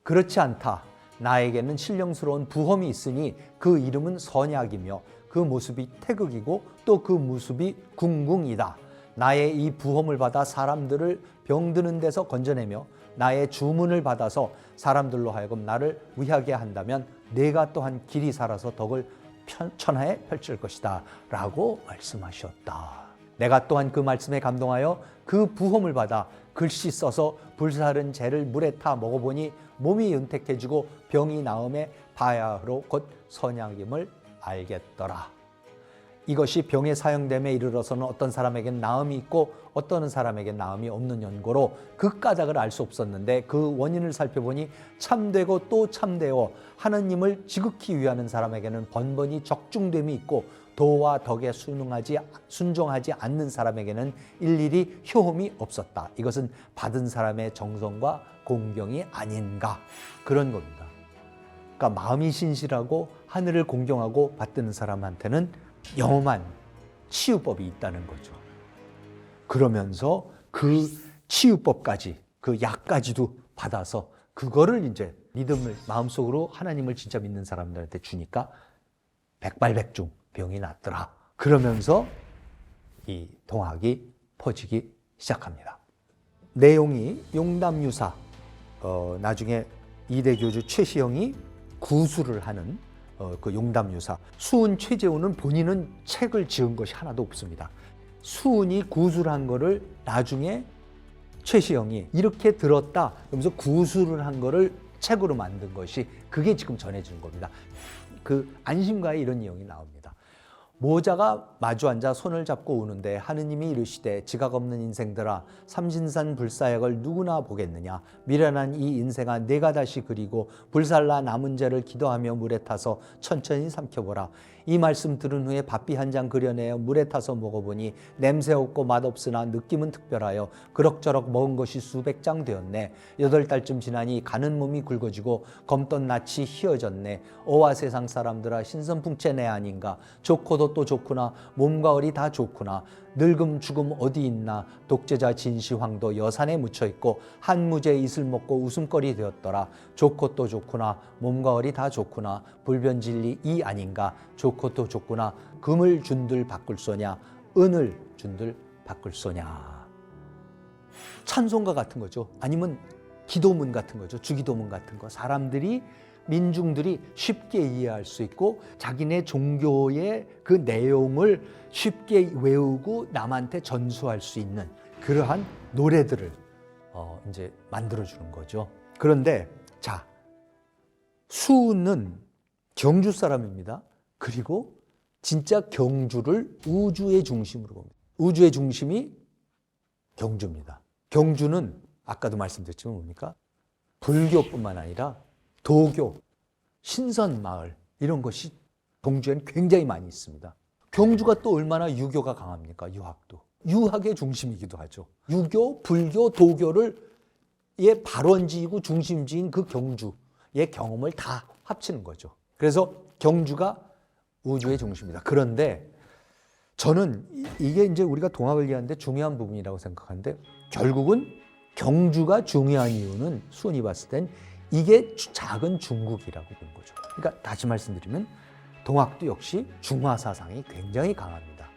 그렇지 않다. 나에게는 신령스러운 부험이 있으니 그 이름은 선약이며 그 모습이 태극이고 또 그 모습이 궁궁이다. 나의 이 부험을 받아 사람들을 병드는 데서 건져내며 나의 주문을 받아서 사람들로 하여금 나를 위하게 한다면 내가 또한 길이 살아서 덕을 천하에 펼칠 것이다 라고 말씀하셨다. 내가 또한 그 말씀에 감동하여 그 부험을 받아 글씨 써서 불사른 재를 물에 타 먹어보니 몸이 윤택해지고 병이 나음에 바야흐로 곧 선약임을 알겠더라. 이것이 병의 사형됨에 이르러서는 어떤 사람에겐 나음이 있고 어떤 사람에겐 나음이 없는 연고로 그 까닭을 알 수 없었는데 그 원인을 살펴보니 참되고 또 참되어 하느님을 지극히 위하는 사람에게는 번번이 적중됨이 있고 도와 덕에 순종하지 않는 사람에게는 일일이 효험이 없었다. 이것은 받은 사람의 정성과 공경이 아닌가 그런 겁니다. 그러니까 마음이 신실하고 하늘을 공경하고 받드는 사람한테는 영험한 치유법이 있다는 거죠. 그러면서 그 치유법까지 그 약까지도 받아서 그거를 이제 믿음을 마음속으로 하나님을 진짜 믿는 사람들한테 주니까 백발백중 병이 낫더라. 그러면서 이 동학이 퍼지기 시작합니다. 내용이 용담유사, 나중에 이대 교주 최시영이 구술을 하는 그 용담유사. 수은 최재훈은 본인은 책을 지은 것이 하나도 없습니다. 수은이 구술한 거를 나중에 최시영이 이렇게 들었다 그러면서 구술을 한 거를 책으로 만든 것이 그게 지금 전해지는 겁니다. 그 안심가에 이런 내용이 나옵니다. 모자가 마주 앉아 손을 잡고 우는데 하느님이 이르시되 지각 없는 인생들아 삼신산 불사역을 누구나 보겠느냐. 미련한 이 인생아 내가 다시 그리고 불살라 남은 죄를 기도하며 물에 타서 천천히 삼켜보라. 이 말씀 들은 후에 밥비 한 장 그려내어 물에 타서 먹어보니 냄새 없고 맛없으나 느낌은 특별하여 그럭저럭 먹은 것이 수백 장 되었네. 8달쯤 지나니 가는 몸이 굵어지고 검던 낯이 희어졌네. 어와 세상 사람들아 신선풍채내 아닌가. 좋고도 또 좋구나. 몸과 얼이 다 좋구나. 늙음 죽음 어디 있나. 독재자 진시황도 여산에 묻혀있고 한무제 이슬 먹고 웃음거리 되었더라. 좋고 또 좋구나. 몸과 얼이 다 좋구나. 불변진리 이 아닌가. 좋고 또 좋구나. 금을 준들 바꿀 소냐. 은을 준들 바꿀 소냐. 찬송가 같은 거죠. 아니면 기도문 같은 거죠. 주기도문 같은 거. 사람들이 민중들이 쉽게 이해할 수 있고 자기네 종교의 그 내용을 쉽게 외우고 남한테 전수할 수 있는 그러한 노래들을 이제 만들어주는 거죠. 그런데 자, 수은은 경주 사람입니다. 그리고 진짜 경주를 우주의 중심으로 봅니다. 우주의 중심이 경주입니다. 경주는 아까도 말씀드렸지만 뭡니까? 불교뿐만 아니라 도교, 신선마을 이런 것이 경주에는 굉장히 많이 있습니다. 경주가 또 얼마나 유교가 강합니까? 유학도. 유학의 중심이기도 하죠. 유교, 불교, 도교를 의 발원지이고 중심지인 그 경주의 경험을 다 합치는 거죠. 그래서 경주가 우주의 중심이다. 그런데 저는 이게 이제 우리가 동학을 이해하는데 중요한 부분이라고 생각하는데 결국은 경주가 중요한 이유는 수은이 봤을 땐 이게 작은 중국이라고 본 거죠. 그러니까 다시 말씀드리면 동학도 역시 중화 사상이 굉장히 강합니다.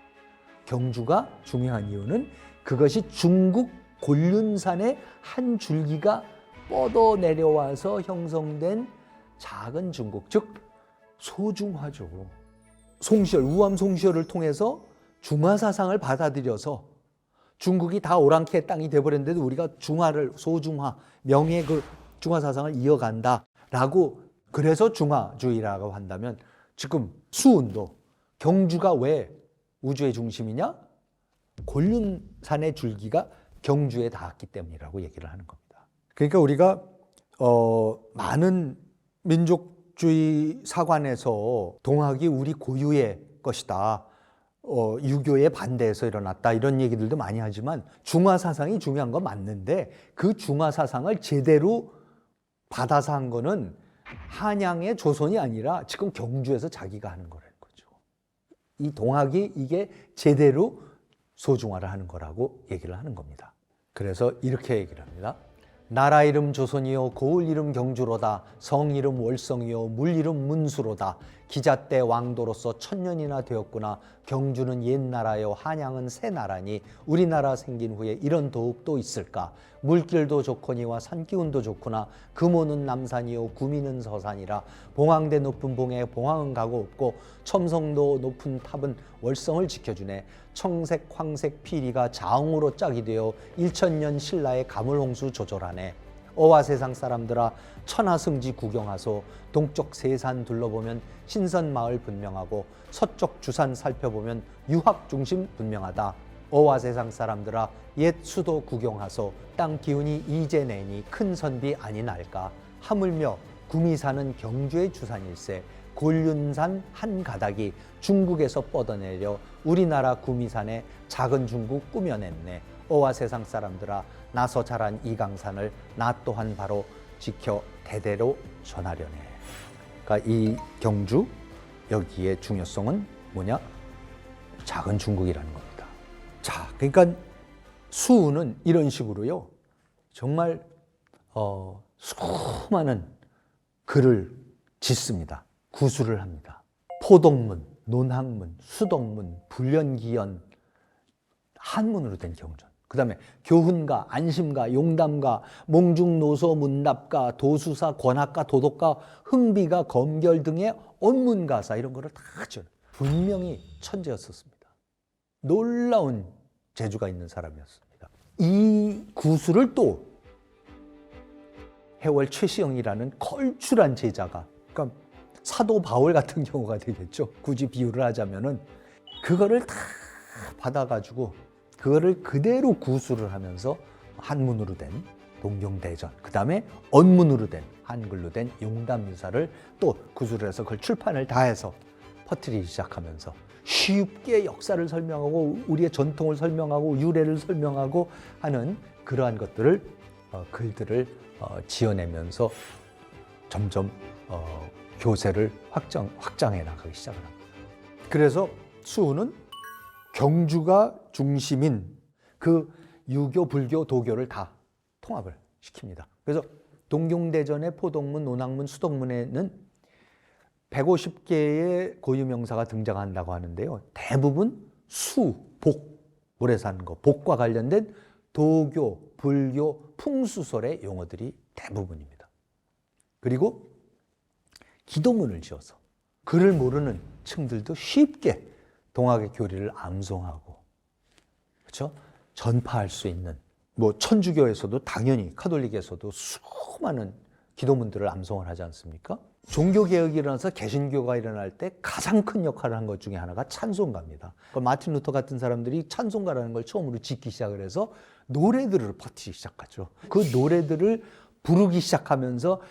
경주가 중요한 이유는 그것이 중국 곤륜산의 한 줄기가 뻗어 내려와서 형성된 작은 중국, 즉 소중화죠. 송시열, 우암 송시열을 통해서 중화 사상을 받아들여서 중국이 다 오랑캐 땅이 돼버렸는데도 우리가 중화를 소중화, 명예의 그 중화 사상을 이어간다라고 그래서 중화주의라고 한다면 지금 수은도 경주가 왜 우주의 중심이냐? 곤륜산의 줄기가 경주에 닿았기 때문이라고 얘기를 하는 겁니다. 그러니까 우리가 많은 민족주의 사관에서 동학이 우리 고유의 것이다. 유교에 반대해서 일어났다 이런 얘기들도 많이 하지만 중화 사상이 중요한 건 맞는데 그 중화 사상을 제대로 받아서 한 거는 한양의 조선이 아니라 지금 경주에서 자기가 하는 거라는 거죠. 이 동학이 이게 제대로 소중화를 하는 거라고 얘기를 하는 겁니다. 그래서 이렇게 얘기를 합니다. 나라 이름 조선이요 고을 이름 경주로다. 성 이름 월성이요 물 이름 문수로다. 기자 때 왕도로서 1000년이나 되었구나. 경주는 옛나라요 한양은 새나라니 우리나라 생긴 후에 이런 도읍 또 있을까. 물길도 좋거니와 산기운도 좋구나. 금호는 남산이요 구미는 서산이라. 봉황대 높은 봉에 봉황은 가고 없고 첨성도 높은 탑은 월성을 지켜주네. 청색 황색 피리가 자웅으로 짝이 되어 1000년 신라의 가물홍수 조절하네. 어와 세상 사람들아 천하승지 구경하소. 동쪽 세산 둘러보면 신선마을 분명하고 서쪽 주산 살펴보면 유학 중심 분명하다. 어와 세상 사람들아 옛 수도 구경하소. 땅 기운이 이제 내니 큰 선비 아니날까. 하물며 구미산은 경주의 주산일세. 곤륜산 한 가닥이 중국에서 뻗어내려 우리나라 구미산에 작은 중국 꾸며냈네. 어와 세상 사람들아 나서 자란 이 강산을 나 또한 바로 지켜 대대로 전하려네. 그러니까 이 경주 여기의 중요성은 뭐냐? 작은 중국이라는 겁니다. 자, 그러니까 수은은 이런 식으로요. 정말 수많은 글을 짓습니다. 구술을 합니다. 포동문, 논학문, 수동문, 불연기연, 한문으로 된 경전. 그다음에 교훈가, 안심가, 용담가, 몽중노소, 문답가, 도수사, 권학가, 도덕가, 흥비가, 검결 등의 언문가사 이런 거를 다 줘. 분명히 천재였었습니다. 놀라운 재주가 있는 사람이었습니다. 이 구술을 또 해월 최시영이라는 걸출한 제자가, 그러니까 사도 바울 같은 경우가 되겠죠. 굳이 비유를 하자면은 그거를 다 받아가지고 그거를 그대로 구술을 하면서 한문으로 된 동경대전, 그 다음에 언문으로 된 한글로 된 용담유사를 또 구술을 해서 그걸 출판을 다 해서 퍼뜨리기 시작하면서 쉽게 역사를 설명하고 우리의 전통을 설명하고 유래를 설명하고 하는 그러한 것들을 글들을 지어내면서 점점 교세를 확장해 나가기 시작을 합니다. 그래서 수훈은 경주가 중심인 그 유교, 불교, 도교를 다 통합을 시킵니다. 그래서 동경대전의 포동문, 논학문, 수덕문에는 150개의 고유명사가 등장한다고 하는데요. 대부분 수, 복, 오래 사는 거, 복과 관련된 도교, 불교, 풍수설의 용어들이 대부분입니다. 그리고 기도문을 지어서 글을 모르는 층들도 쉽게 동학의 교리를 암송하고, 그렇죠? 전파할 수 있는, 뭐 천주교에서도 당연히 카톨릭에서도 수많은 기도문들을 암송을 하지 않습니까? 종교개혁이 일어나서 개신교가 일어날 때 가장 큰 역할을 한 것 중에 하나가 찬송가입니다. 마틴 루터 같은 사람들이 찬송가라는 걸 처음으로 짓기 시작을 해서 노래들을 퍼뜨리기 시작하죠. 그 노래들을 부르기 시작하면서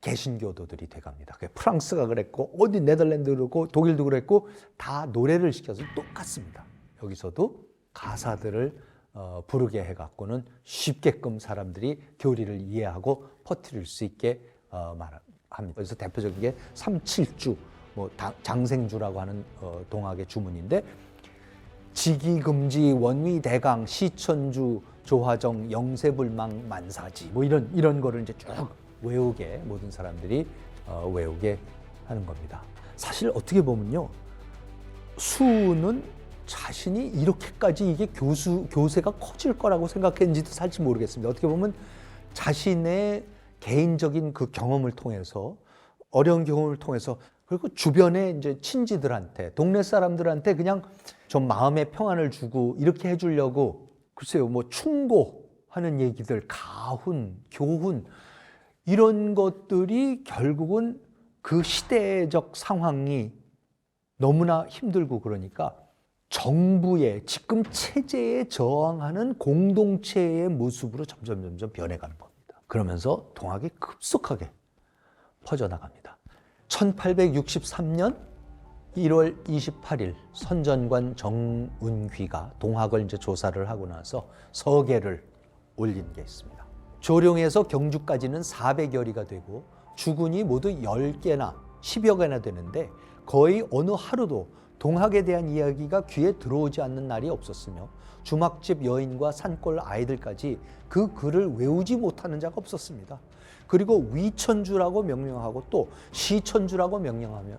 개신교도들이 돼갑니다. 프랑스가 그랬고 어디 네덜란드도 그렇고 독일도 그랬고 다 노래를 시켜서 똑같습니다. 여기서도 가사들을 부르게 해갖고는 쉽게끔 사람들이 교리를 이해하고 퍼뜨릴 수 있게 말합니다. 그래서 대표적인 게 삼칠주, 뭐 장생주라고 하는 동학의 주문인데, 지기금지, 원위대강, 시천주, 조화정, 영세불망, 만사지, 뭐 이런 거를 이제 쭉 외우게, 모든 사람들이 외우게 하는 겁니다. 사실 어떻게 보면요, 수는 자신이 이렇게까지 이게 교세가 커질 거라고 생각했는지도 사실 모르겠습니다. 어떻게 보면 자신의 개인적인 그 경험을 통해서, 어려운 경험을 통해서, 그리고 주변에 이제 친지들한테, 동네 사람들한테 그냥 좀 마음의 평안을 주고 이렇게 해주려고, 글쎄요, 뭐 충고하는 얘기들, 가훈, 교훈, 이런 것들이 결국은 그 시대적 상황이 너무나 힘들고 그러니까 정부의 지금 체제에 저항하는 공동체의 모습으로 점점 변해가는 겁니다. 그러면서 동학이 급속하게 퍼져나갑니다. 1863년 1월 28일 선전관 정운귀가 동학을 이제 조사를 하고 나서 서계를 올린 게 있습니다. 조령에서 경주까지는 400여리가 되고 주군이 모두 10개나 10여 개나 되는데 거의 어느 하루도 동학에 대한 이야기가 귀에 들어오지 않는 날이 없었으며 주막집 여인과 산골 아이들까지 그 글을 외우지 못하는 자가 없었습니다. 그리고 위천주라고 명명하고 또 시천주라고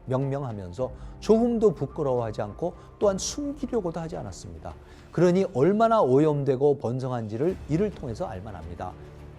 명명하면서 조금도 부끄러워하지 않고 또한 숨기려고도 하지 않았습니다. 그러니 얼마나 오염되고 번성한지를 이를 통해서 알만합니다.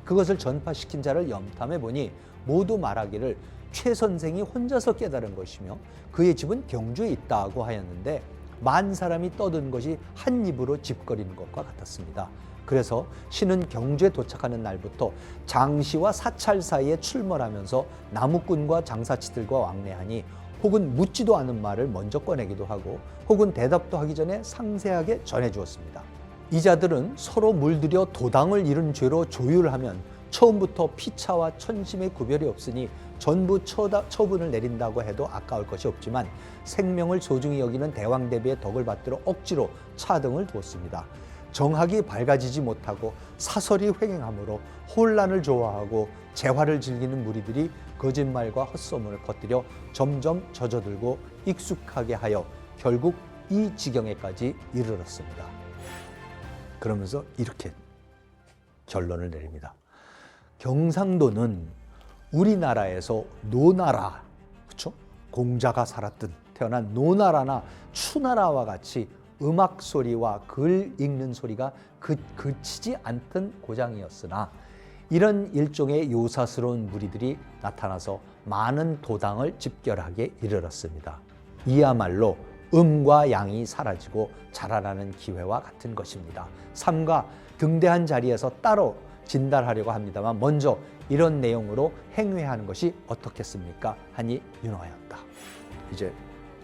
그것을 전파시킨 자를 염탐해 보니 모두 말하기를 최 선생이 혼자서 깨달은 것이며 그의 집은 경주에 있다고 하였는데 만 사람이 떠든 것이 한 입으로 집거리는 것과 같았습니다. 그래서 신은 경주에 도착하는 날부터 장시와 사찰 사이에 출몰하면서 나무꾼과 장사치들과 왕래하니 혹은 묻지도 않은 말을 먼저 꺼내기도 하고 혹은 대답도 하기 전에 상세하게 전해주었습니다. 이 자들은 서로 물들여 도당을 이룬 죄로 조율하면 처음부터 피차와 천심의 구별이 없으니 전부 처분을 내린다고 해도 아까울 것이 없지만 생명을 소중히 여기는 대왕 대비의 덕을 받들어 억지로 차등을 두었습니다. 정학이 밝아지지 못하고 사설이 횡행하므로 혼란을 좋아하고 재화를 즐기는 무리들이 거짓말과 헛소문을 퍼뜨려 점점 젖어들고 익숙하게 하여 결국 이 지경에까지 이르렀습니다. 그러면서 이렇게 결론을 내립니다. 경상도는 우리나라에서 노나라, 그렇죠? 공자가 살았던 태어난 노나라나 추나라와 같이 음악 소리와 글 읽는 소리가 그치지 않던 고장이었으나 이런 일종의 요사스러운 무리들이 나타나서 많은 도당을 집결하게 이르렀습니다. 이야말로 음과 양이 사라지고 자라나는 기회와 같은 것입니다. 삼가 등대한 자리에서 따로 진달하려고 합니다만 먼저 이런 내용으로 행위하는 것이 어떻겠습니까? 하니 윤호하였다. 이제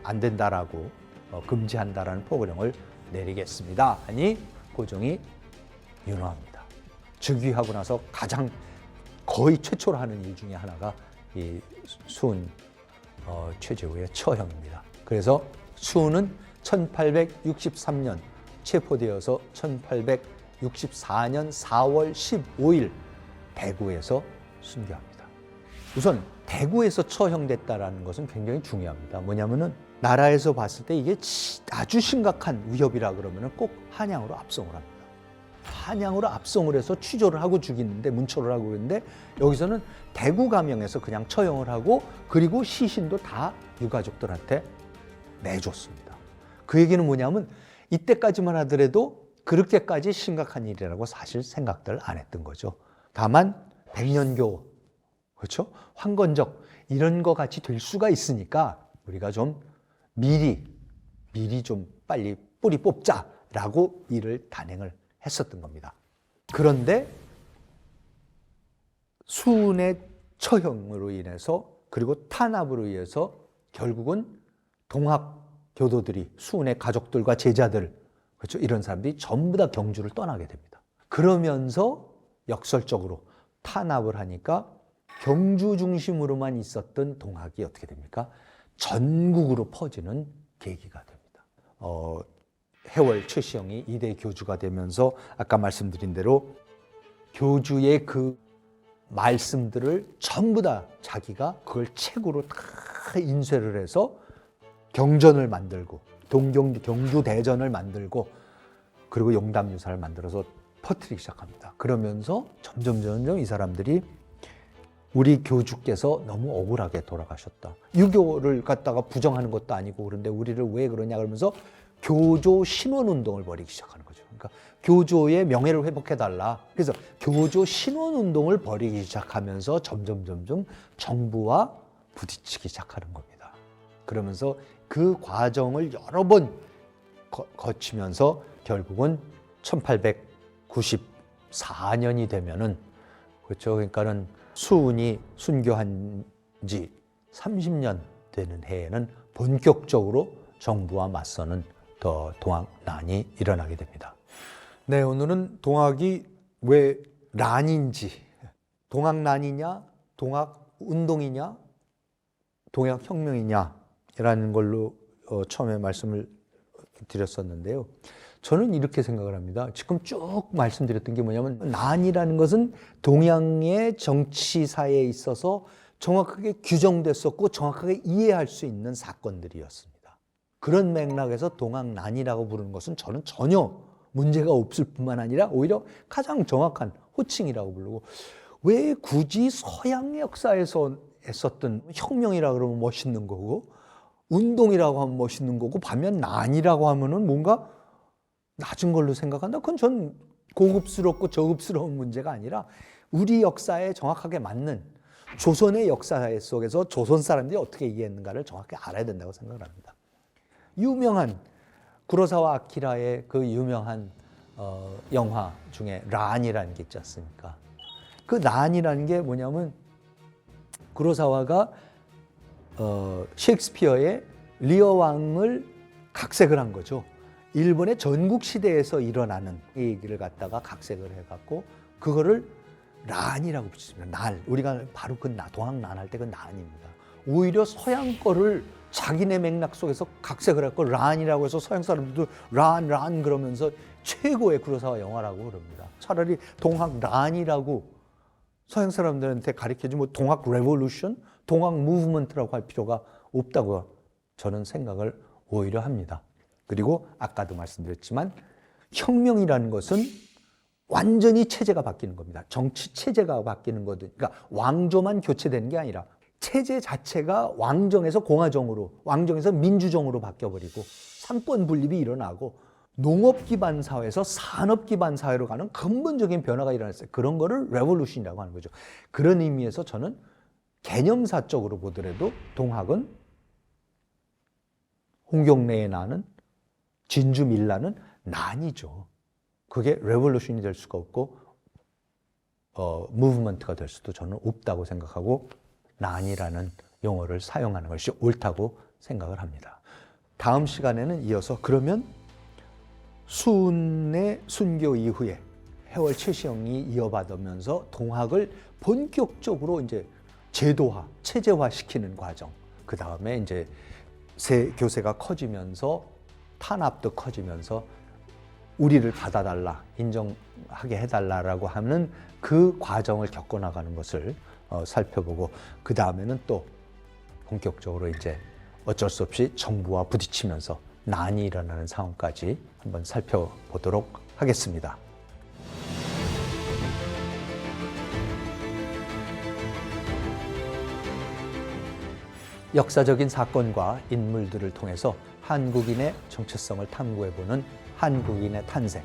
안 된다라고 금지한다라는 포고령을 내리겠습니다. 하니 고종이 윤호합니다. 즉위하고 나서 가장 거의 최초로 하는 일 중에 하나가 이 수은 최재우의 처형입니다. 그래서 수은은 1863년 체포되어서 1864년 4월 15일 대구에서 순교합니다. 우선 대구에서 처형됐다는 것은 굉장히 중요합니다. 뭐냐면은 나라에서 봤을 때 이게 아주 심각한 위협이라 그러면은 꼭 한양으로 압송을 합니다. 한양으로 압송을 해서 취조를 하고 죽이는데 문초를 하고 그러는데 여기서는 대구 가명에서 그냥 처형을 하고 그리고 시신도 다 유가족들한테 내줬습니다. 그 얘기는 뭐냐면 이때까지만 하더라도 그렇게까지 심각한 일이라고 사실 생각들 안 했던 거죠. 다만 백년교, 그렇죠? 황건적 이런 거 같이 될 수가 있으니까 우리가 좀 미리 좀 빨리 뿌리 뽑자라고 일을 단행을 했었던 겁니다. 그런데 수은의 처형으로 인해서 그리고 탄압으로 인해서 결국은 동학 교도들이 수은의 가족들과 제자들 그렇죠? 이런 사람들이 전부 다 경주를 떠나게 됩니다. 그러면서 역설적으로 탄압을 하니까 경주 중심으로만 있었던 동학이 어떻게 됩니까? 전국으로 퍼지는 계기가 됩니다. 해월 최시영이 2대 교주가 되면서 아까 말씀드린 대로 교주의 그 말씀들을 전부 다 자기가 그걸 책으로 다 인쇄를 해서 경전을 만들고 경주 대전을 만들고 그리고 용담유사를 만들어서 퍼뜨리기 시작합니다. 그러면서 점점 이 사람들이 우리 교주께서 너무 억울하게 돌아가셨다. 유교를 갖다가 부정하는 것도 아니고 그런데 우리를 왜 그러냐 그러면서 교조 신원운동을 벌이기 시작하는 거죠. 그러니까 교조의 명예를 회복해달라. 그래서 교조 신원운동을 벌이기 시작하면서 점점 정부와 부딪히기 시작하는 겁니다. 그러면서 그 과정을 여러 번 거치면서 결국은 1894년이 되면은 그렇죠. 그러니까는 수은이 순교한 지 30년 되는 해에는 본격적으로 정부와 맞서는 동학난이 일어나게 됩니다. 네, 오늘은 동학이 왜 난인지, 동학난이냐, 동학운동이냐, 동학혁명이냐라는 걸로 처음에 말씀을 드렸었는데요. 저는 이렇게 생각을 합니다. 지금 쭉 말씀드렸던 게 뭐냐면 난이라는 것은 동양의 정치사에 있어서 정확하게 규정됐었고 정확하게 이해할 수 있는 사건들이었습니다. 그런 맥락에서 동학난이라고 부르는 것은 저는 전혀 문제가 없을 뿐만 아니라 오히려 가장 정확한 호칭이라고 부르고 왜 굳이 서양 역사에서 했었던 혁명이라고 그러면 멋있는 거고 운동이라고 하면 멋있는 거고 반면 난이라고 하면은 뭔가 낮은 걸로 생각한다. 그건 전 고급스럽고 저급스러운 문제가 아니라 우리 역사에 정확하게 맞는 조선의 역사 속에서 조선 사람들이 어떻게 이해했는가를 정확히 알아야 된다고 생각을 합니다. 유명한 구로사와 아키라의 그 유명한 영화 중에 란이라는 게 있지 않습니까? 그 란이라는 게 뭐냐면 구로사와가 셰익스피어의 리어 왕을 각색을 한 거죠. 일본의 전국 시대에서 일어나는 얘기를 갖다가 각색을 해갖고 그거를 난이라고 붙였습니다. 날 우리가 바로 그 동학난 할 때 그 난입니다. 오히려 서양 거를 자기네 맥락 속에서 각색을 했고 란이라고 해서 서양 사람들도 란 그러면서 최고의 구로사와 영화라고 그럽니다. 차라리 동학란이라고 서양 사람들한테 가르쳐주면 뭐 동학 레볼루션, 동학 무브먼트라고 할 필요가 없다고 저는 생각을 오히려 합니다. 그리고 아까도 말씀드렸지만 혁명이라는 것은 완전히 체제가 바뀌는 겁니다. 정치 체제가 바뀌는 거든. 그러니까 왕조만 교체되는 게 아니라 체제 자체가 왕정에서 공화정으로, 왕정에서 민주정으로 바뀌어버리고 상권 분립이 일어나고 농업 기반 사회에서 산업 기반 사회로 가는 근본적인 변화가 일어났어요. 그런 거를 레볼루션이라고 하는 거죠. 그런 의미에서 저는 개념사적으로 보더라도 동학은 홍경래의 난은 진주 밀라는 난이죠. 그게 레볼루션이 될 수가 없고 무브먼트가 될 수도 저는 없다고 생각하고 난이라는 용어를 사용하는 것이 옳다고 생각을 합니다. 다음 시간에는 이어서 그러면 수운의 순교 이후에 해월 최시영이 이어받으면서 동학을 본격적으로 이제 제도화, 체제화 시키는 과정. 그 다음에 이제 교세가 커지면서 탄압도 커지면서 우리를 받아달라, 인정하게 해달라라고 하는 그 과정을 겪어나가는 것을 살펴보고 그 다음에는 또 본격적으로 이제 어쩔 수 없이 정부와 부딪히면서 난이 일어나는 상황까지 한번 살펴보도록 하겠습니다. 역사적인 사건과 인물들을 통해서 한국인의 정체성을 탐구해보는 한국인의 탄생.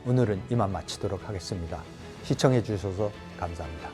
오늘은 이만 마치도록 하겠습니다. 시청해 주셔서 감사합니다.